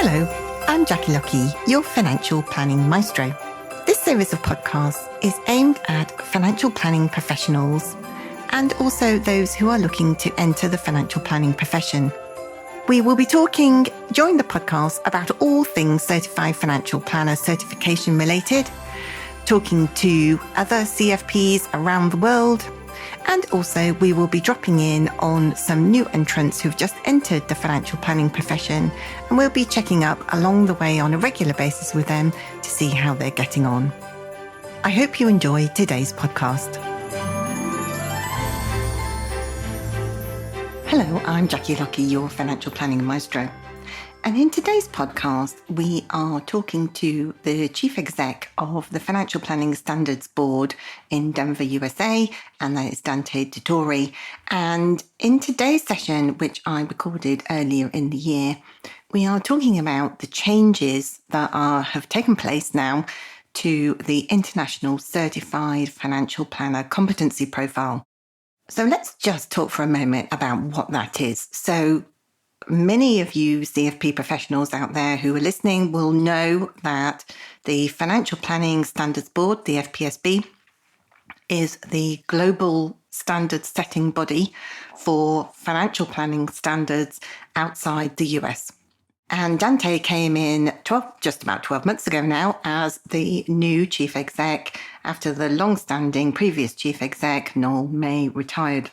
Hello, I'm Jackie Lockie, your financial planning maestro. This series of podcasts is aimed at financial planning professionals and also those who are looking to enter the financial planning profession. We will be talking during the podcast about all things Certified Financial Planner certification related, talking to other CFPs around the world, and also we will be dropping in on some new entrants who've just entered the financial planning profession, and we'll be checking up along the way on a regular basis with them to see how they're getting on. I hope you enjoy today's podcast. Hello, I'm Jackie Lockie, your financial planning maestro. And in today's podcast, we are talking to the Chief Exec of the Financial Planning Standards Board in Denver, USA, and that is Dante De Gori. And in today's session, which I recorded earlier in the year, we are talking about the changes that have taken place now to the International Certified Financial Planner Competency Profile. So let's just talk for a moment about what that is. So many of you CFP professionals out there who are listening will know that the Financial Planning Standards Board, the FPSB, is the global standard setting body for financial planning standards outside the US. And Dante came in just about 12 months ago now as the new chief exec after the long-standing previous chief exec, Noel May, retired.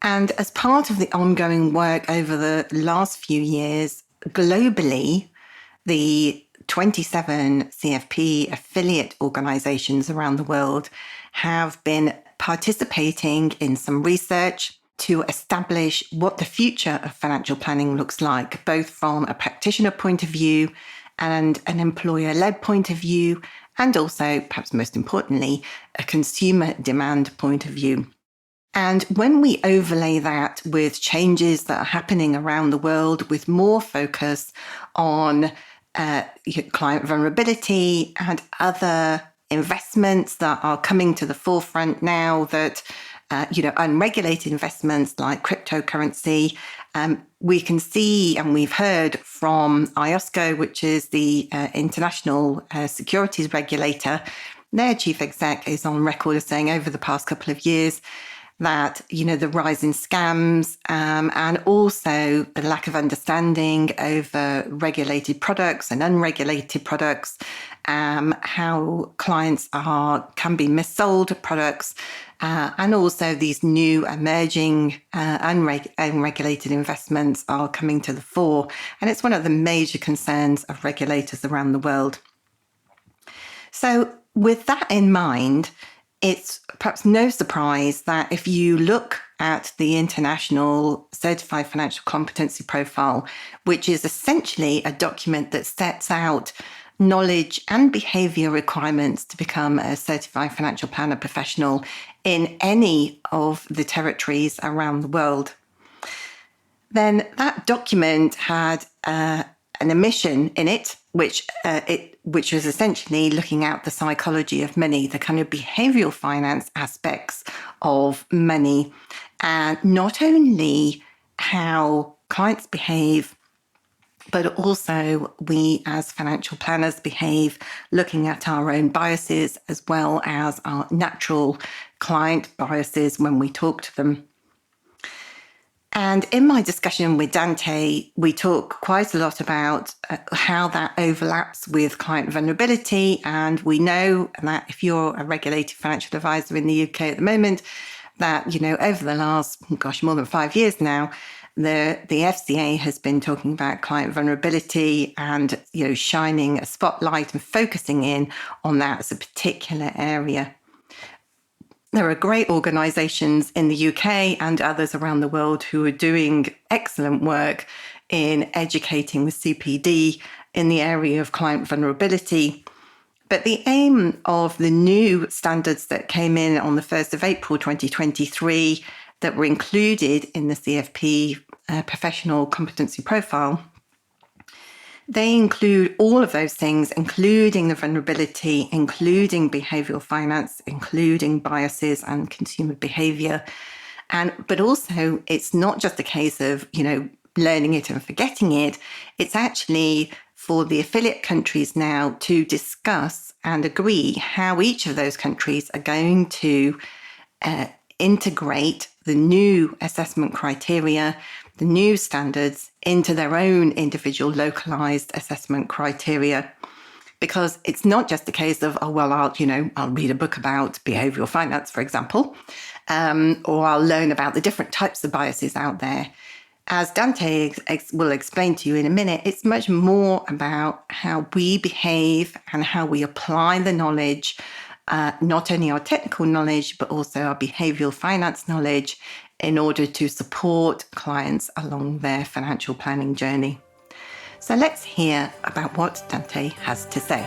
And as part of the ongoing work over the last few years, globally, the 27 CFP affiliate organizations around the world have been participating in some research to establish what the future of financial planning looks like, both from a practitioner point of view and an employer-led point of view, and also, perhaps most importantly, a consumer demand point of view. And when we overlay that with changes that are happening around the world, with more focus on client vulnerability and other investments that are coming to the forefront now, that unregulated investments like cryptocurrency, we can see and we've heard from IOSCO, which is the international securities regulator. Their chief exec is on record as saying over the past couple of years that, the rise in scams and also the lack of understanding over regulated products and unregulated products, how clients can be missold products, and also these new emerging unregulated investments are coming to the fore. And it's one of the major concerns of regulators around the world. So with that in mind, it's perhaps no surprise that if you look at the International Certified Financial Competency Profile, which is essentially a document that sets out knowledge and behavior requirements to become a certified financial planner professional in any of the territories around the world, then that document had an omission in it, which was essentially looking at the psychology of money, the kind of behavioral finance aspects of money, and not only how clients behave, but also we as financial planners behave, looking at our own biases as well as our natural client biases when we talk to them. And in my discussion with Dante, we talk quite a lot about how that overlaps with client vulnerability. And we know that if you're a regulated financial advisor in the UK at the moment, that, over the last, more than 5 years now, the FCA has been talking about client vulnerability and, shining a spotlight and focusing in on that as a particular area. There are great organisations in the UK and others around the world who are doing excellent work in educating the CPD in the area of client vulnerability. But the aim of the new standards that came in on the 1st of April 2023 that were included in the CFP professional competency profile, they include all of those things, including the vulnerability, including behavioral finance, including biases and consumer behavior. But also, it's not just a case of, learning it and forgetting it. It's actually for the affiliate countries now to discuss and agree how each of those countries are going to integrate the new assessment criteria, the new standards into their own individual localized assessment criteria. Because it's not just a case of, oh, well, I'll read a book about behavioral finance, for example, or I'll learn about the different types of biases out there. As Dante will explain to you in a minute, it's much more about how we behave and how we apply the knowledge, not only our technical knowledge, but also our behavioral finance knowledge in order to support clients along their financial planning journey. So let's hear about what Dante has to say.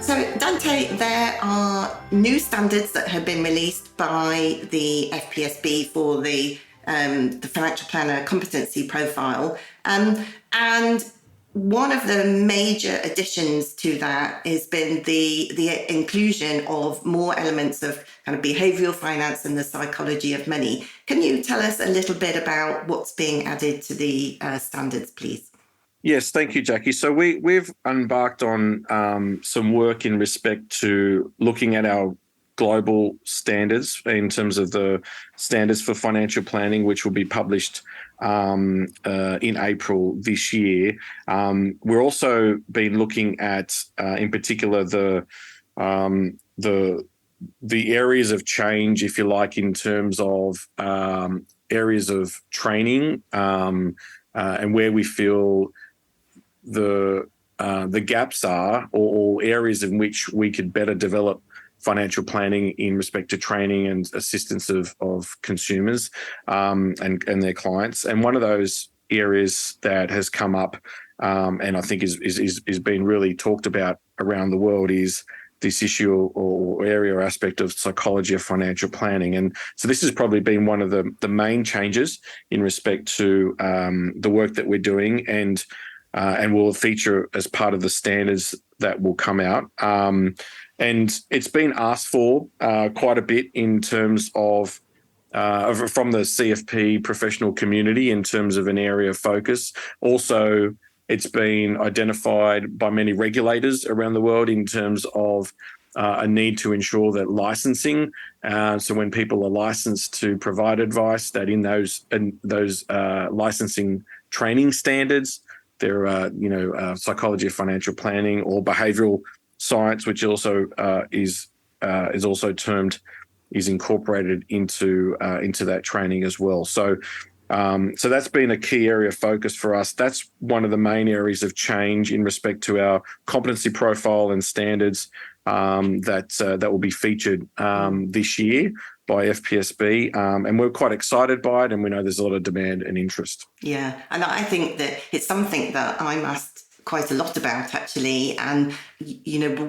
So Dante, there are new standards that have been released by the FPSB for the financial planner competency profile. And one of the major additions to that has been the inclusion of more elements of kind of behavioral finance and the psychology of money. Can you tell us a little bit about what's being added to the standards, please? Yes, thank you, Jackie. So we've embarked on some work in respect to looking at our global standards in terms of the standards for financial planning, which will be published in April this year. We're also been looking at, in particular, the areas of change, if you like, in terms of areas of training and where we feel the gaps are, or areas in which we could better develop financial planning in respect to training and assistance of consumers and their clients. And one of those areas that has come up and I think is being really talked about around the world is this issue or area or aspect of psychology of financial planning. And so this has probably been one of the main changes in respect to the work that we're doing and will feature as part of the standards that will come out. And it's been asked for quite a bit in terms of from the CFP professional community in terms of an area of focus. Also, it's been identified by many regulators around the world in terms of a need to ensure that licensing, so when people are licensed to provide advice, that in those licensing training standards, there are, psychology of financial planning or behavioural science, which also is also termed, is incorporated into that training as well. So that's been a key area of focus for us. That's one of the main areas of change in respect to our competency profile and standards that will be featured this year by FPSB, and we're quite excited by it, and we know there's a lot of demand and interest. Yeah, and I think that it's something that I'm asked quite a lot about, actually. And,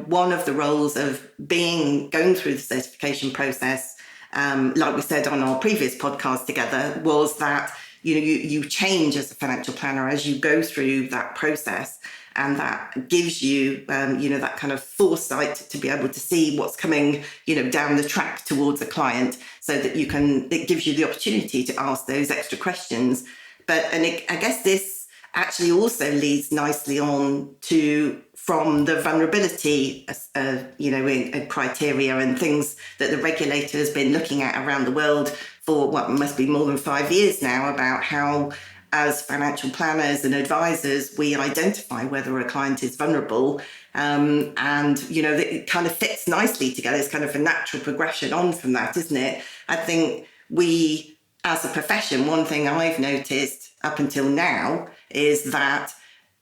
one of the roles of going through the certification process, like we said on our previous podcast together, was that, you change as a financial planner as you go through that process. And that gives you, that kind of foresight to be able to see what's coming, down the track towards a client, so that it gives you the opportunity to ask those extra questions. I guess this actually also leads nicely on from the vulnerability, in criteria and things that the regulator has been looking at around the world for what must be more than 5 years now, about how, as financial planners and advisors, we identify whether a client is vulnerable. It kind of fits nicely together. It's kind of a natural progression on from that, isn't it? I think we, as a profession, one thing I've noticed up until now is that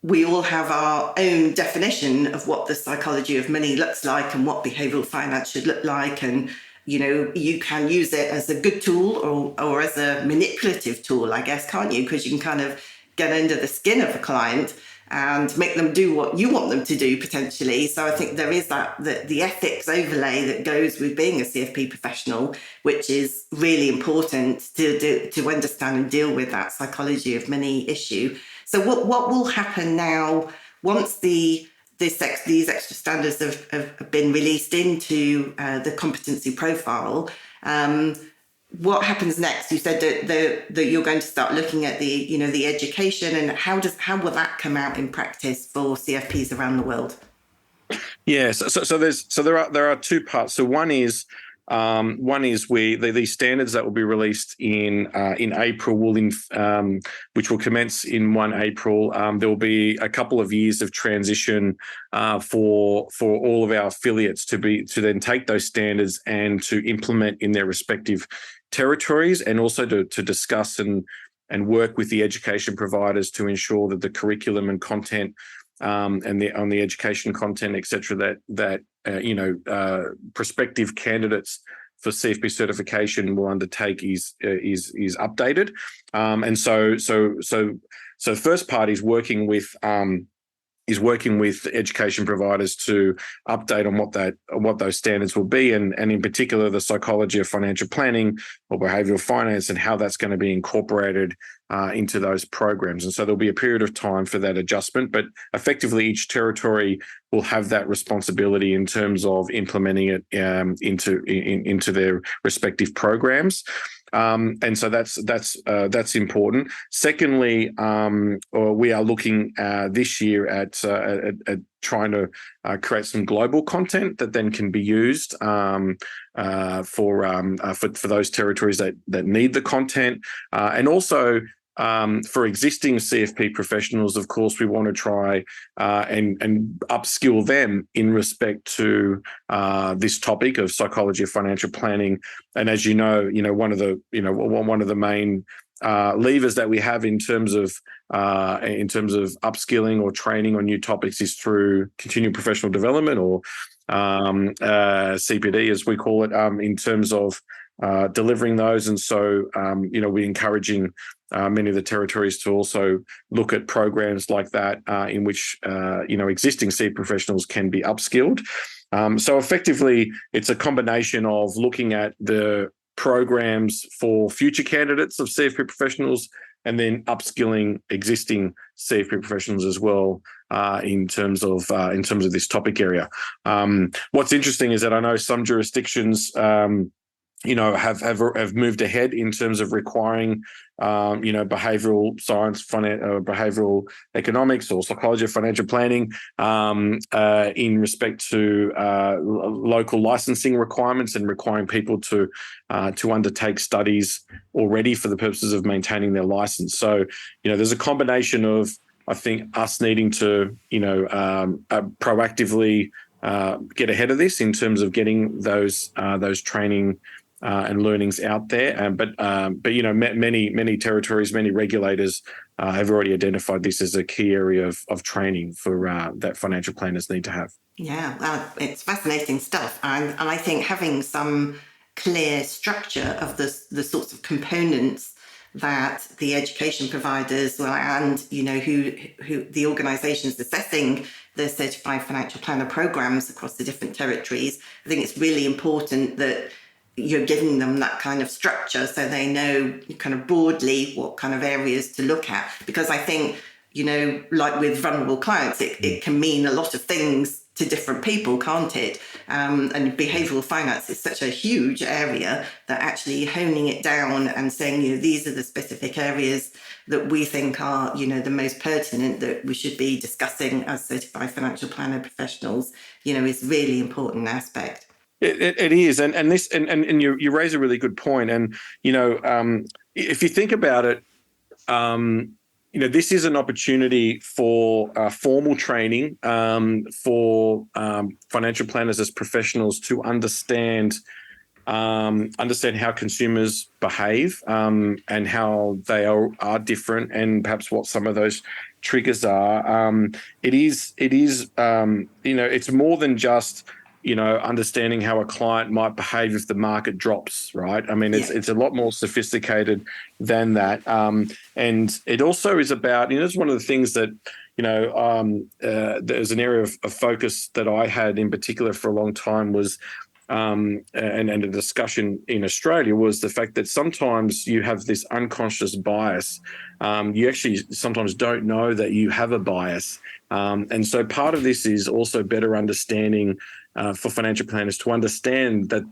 we all have our own definition of what the psychology of money looks like and what behavioural finance should look like. And you can use it as a good tool or as a manipulative tool, I guess, can't you? Because you can kind of get under the skin of a client and make them do what you want them to do, potentially. So I think there is the ethics overlay that goes with being a CFP professional, which is really important to understand and deal with that psychology of money issue. So what will happen now once these extra standards have been released into the competency profile? what happens next? You said that you're going to start looking at the education, and how will that come out in practice for CFPs around the world? Yeah, there are two parts. So one is these standards that will be released in April which will commence in 1 April. There will be a couple of years of transition for all of our affiliates to then take those standards and to implement in their respective territories, and also to discuss and work with the education providers to ensure that the curriculum and content and on the education content, etc., that prospective candidates for CFP certification will undertake is updated. And so first part is working with education providers to update on what those standards will be, and in particular the psychology of financial planning or behavioral finance, and how that's going to be incorporated into those programs. And so there'll be a period of time for that adjustment, but effectively each territory will have that responsibility in terms of implementing it into their respective programs. And so that's important. Secondly, we are looking this year at trying to create some global content that then can be used for those territories that need the content, and also for existing CFP professionals. Of course, we want to try and upskill them in respect to this topic of psychology of financial planning. And as you know, one of the main levers that we have in terms of upskilling or training on new topics is through continuing professional development, or CPD as we call it, in terms of delivering those. And so we're encouraging many of the territories to also look at programs like that in which existing CFP professionals can be upskilled. So effectively, it's a combination of looking at the programs for future candidates of CFP professionals, and then upskilling existing CFP professionals as well in terms of this topic area. What's interesting is that I know some jurisdictions have moved ahead in terms of requiring behavioral science, behavioral economics, or psychology of financial planning in respect to local licensing requirements, and requiring people to undertake studies already for the purposes of maintaining their license. So there's a combination of, I think, us needing to proactively get ahead of this in terms of getting those training and learnings out there, but many territories, many regulators have already identified this as a key area of training for that financial planners need to have. Yeah, well, it's fascinating stuff, and I think having some clear structure of the sorts of components that the education providers and who the organisations assessing the certified financial planner programs across the different territories, I think it's really important that you're giving them that kind of structure so they know kind of broadly what kind of areas to look at. Because I think, like with vulnerable clients, it can mean a lot of things to different people, can't it? And behavioural finance is such a huge area that actually honing it down and saying, these are the specific areas that we think are, the most pertinent that we should be discussing as certified financial planner professionals, is really important aspect. It is, and you raise a really good point. And if you think about it, this is an opportunity for formal training for financial planners as professionals to understand how consumers behave and how they are different, and perhaps what some of those triggers are. It's more than just understanding how a client might behave if the market drops, right? I mean, it's a lot more sophisticated than that. And it also is about, it's one of the things that, there's an area of focus that I had in particular for a long time was, and a discussion in Australia, was the fact that sometimes you have this unconscious bias. You actually sometimes don't know that you have a bias. And so part of this is also better understanding for financial planners to understand that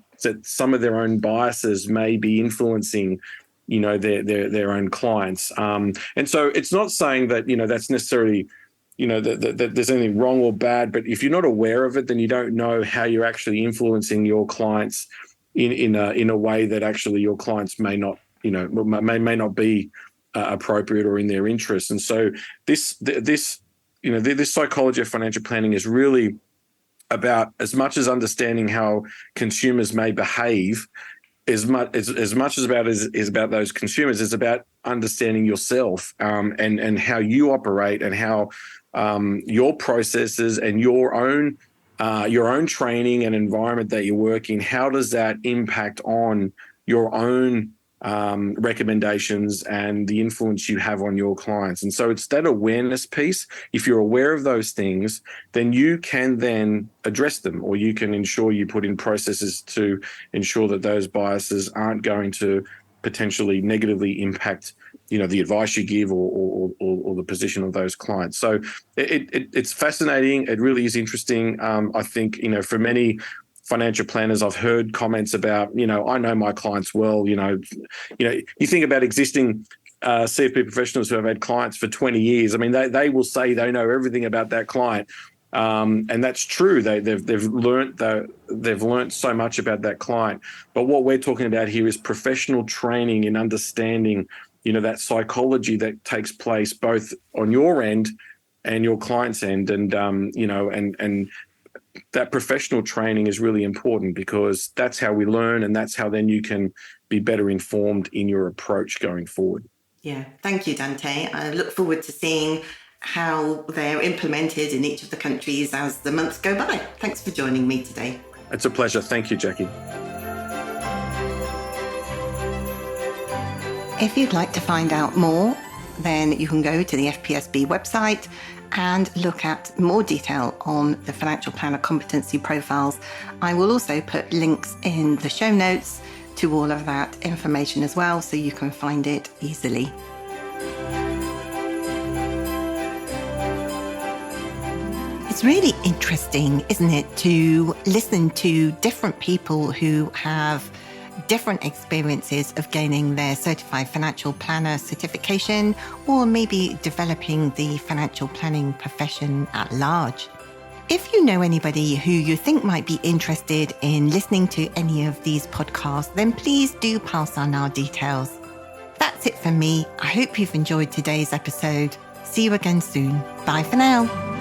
some of their own biases may be influencing, their own clients. And so it's not saying that, that's necessarily, that there's anything wrong or bad, but if you're not aware of it, then you don't know how you're actually influencing your clients in a way that actually your clients may not, may not be appropriate or in their interests. And so this psychology of financial planning is really about, as much as understanding how consumers may behave, as much as about those consumers, is about understanding yourself, and how you operate, and how your processes and your own training and environment that you work in, how does that impact on your own recommendations and the influence you have on your clients. And so it's that awareness piece. If you're aware of those things, then you can then address them, or you can ensure you put in processes to ensure that those biases aren't going to potentially negatively impact, the advice you give or the position of those clients. So it's fascinating. It really is interesting. I think, for many financial planners, I've heard comments about, I know my clients well. You think about existing CFP professionals who have had clients for 20 years. I mean, they will say they know everything about that client, and that's true. They've learned so much about that client. But what we're talking about here is professional training in understanding, that psychology that takes place both on your end and your client's end, and and that professional training is really important, because that's how we learn, and that's how then you can be better informed in your approach going forward. Yeah, thank you, Dante. I look forward to seeing how they're implemented in each of the countries as the months go by. Thanks for joining me today. It's a pleasure. Thank you, Jackie. If you'd like to find out more, then you can go to the FPSB website and look at more detail on the financial planner competency profiles. I will also put links in the show notes to all of that information as well, so you can find it easily. It's really interesting, isn't it, to listen to different people who have different experiences of gaining their certified financial planner certification, or maybe developing the financial planning profession at large. If you know anybody who you think might be interested in listening to any of these podcasts, then please do pass on our details. That's it for me. I hope you've enjoyed today's episode. See you again soon. Bye for now.